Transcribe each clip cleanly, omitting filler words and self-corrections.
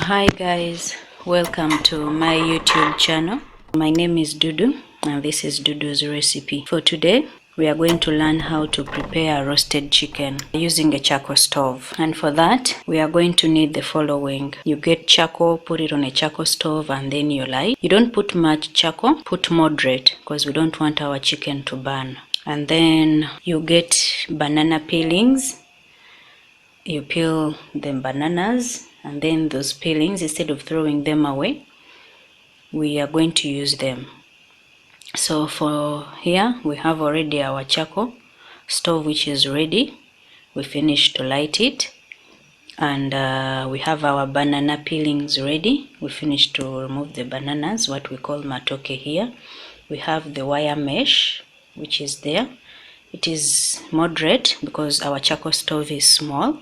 Hi guys, welcome to my YouTube channel. My name is Dudu and this is Dudu's recipe. For today we are going to learn how to prepare a roasted chicken using a charcoal stove, and for that we are going to need the following. You get charcoal, put it on a charcoal stove, and then you light. You don't put much charcoal, put moderate because we don't want our chicken to burn. And then you get banana peelings. You peel the bananas, and then those peelings, instead of throwing them away, we are going to use them. So for here we have already our charcoal stove which is ready. We finished to light it, and we have our banana peelings ready. We finished to remove the bananas, what we call matoke here. We have the wire mesh which is there. It is moderate because our charcoal stove is small.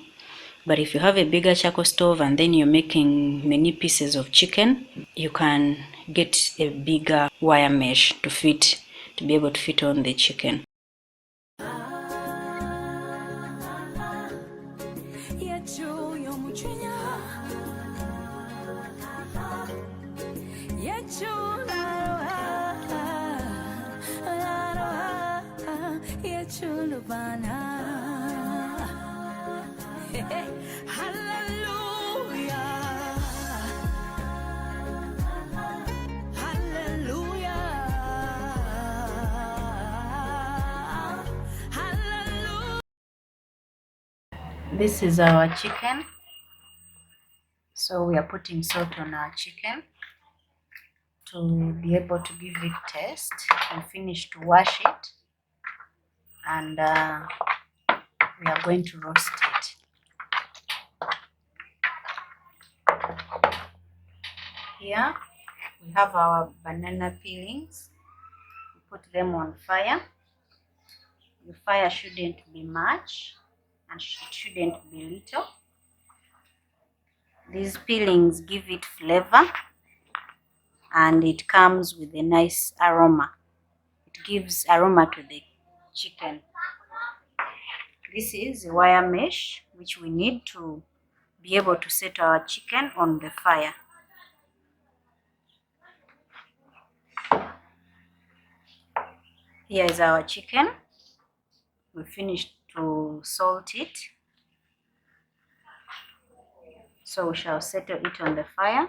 But if you have a bigger charcoal stove and then you're making many pieces of chicken, you can get a bigger wire mesh to be able to fit on the chicken. This is our chicken. So we are putting salt on our chicken to be able to give it taste. We finish to wash it, and we are going to roast it. Here we have our banana peelings. We put them on fire. The fire shouldn't be much and it shouldn't be little. These peelings give it flavor and it comes with a nice aroma. It gives aroma to the chicken. This is a wire mesh which we need to be able to set our chicken on the fire. Here is our chicken. We finished to salt it. So we shall settle it on the fire.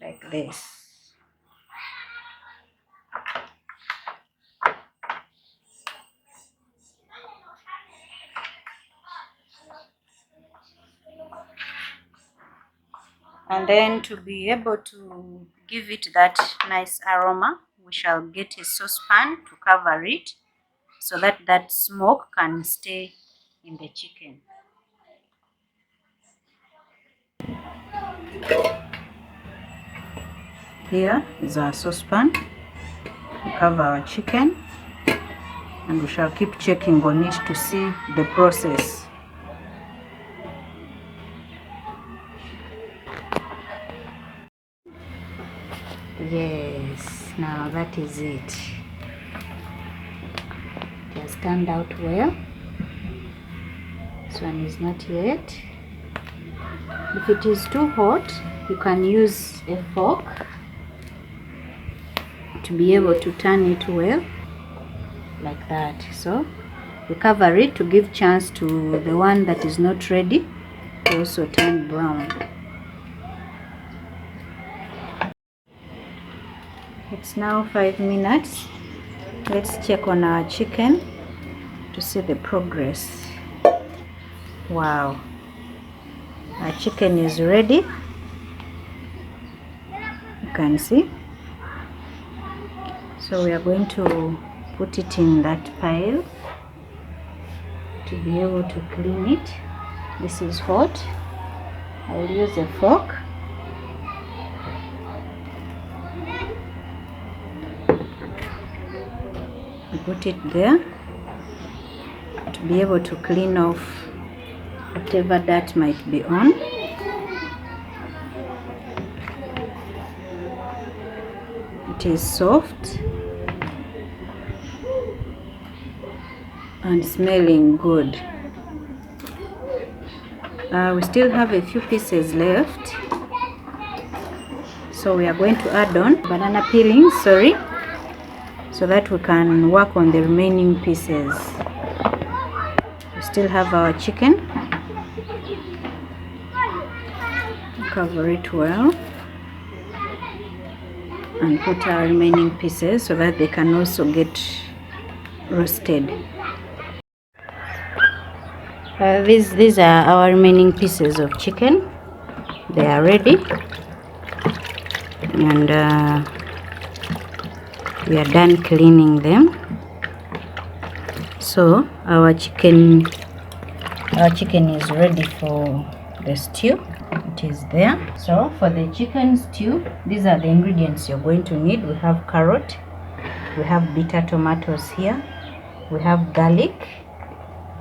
Like this. And then to be able to give it that nice aroma, we shall get a saucepan to cover it so that that smoke can stay in the chicken. Here is our saucepan. We cover our chicken and we shall keep checking on it to see the process. Yes, now that is it. It has turned out well. This one is not yet. If it is too hot, you can use a fork to be able to turn it well, like that. So we cover it to give chance to the one that is not ready to also turn brown. It's now 5 minutes. Let's check on our chicken to see the progress. Wow, our chicken is ready. You can see. So we are going to put it in that pile to be able to clean it. This is hot. I'll use a fork. Put it there to be able to clean off whatever that might be on. It is soft and smelling good. We still have a few pieces left, so we are going to add on banana peeling, so that we can work on the remaining pieces. We still have our chicken. Cover it well and put our remaining pieces so that they can also get roasted. These are our remaining pieces of chicken. They are ready, and we are done cleaning them. So our chicken is ready for the stew. It is there. So for the chicken stew, these are the ingredients you're going to need. We have carrot, we have bitter tomatoes here, we have garlic,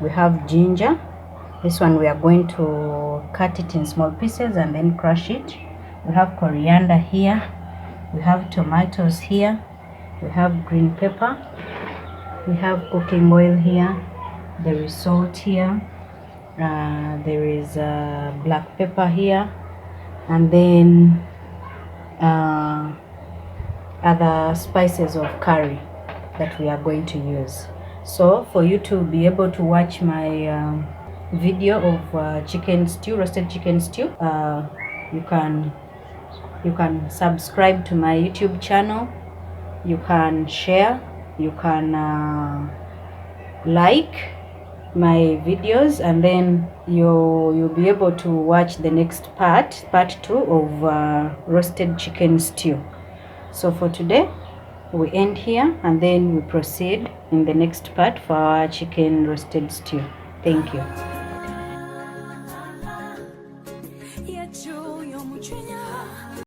we have ginger. This one we are going to cut it in small pieces and then crush it. We have coriander here, we have tomatoes here, we have green pepper, we have cooking oil here, there is salt here, there is black pepper here, and then other spices of curry that we are going to use. So for you to be able to watch my video of roasted chicken stew, you can subscribe to my YouTube channel, you can share, you can like my videos, and then you'll be able to watch the next part 2 of roasted chicken stew. So for today we end here, and then we proceed in the next part for our chicken roasted stew. Thank you.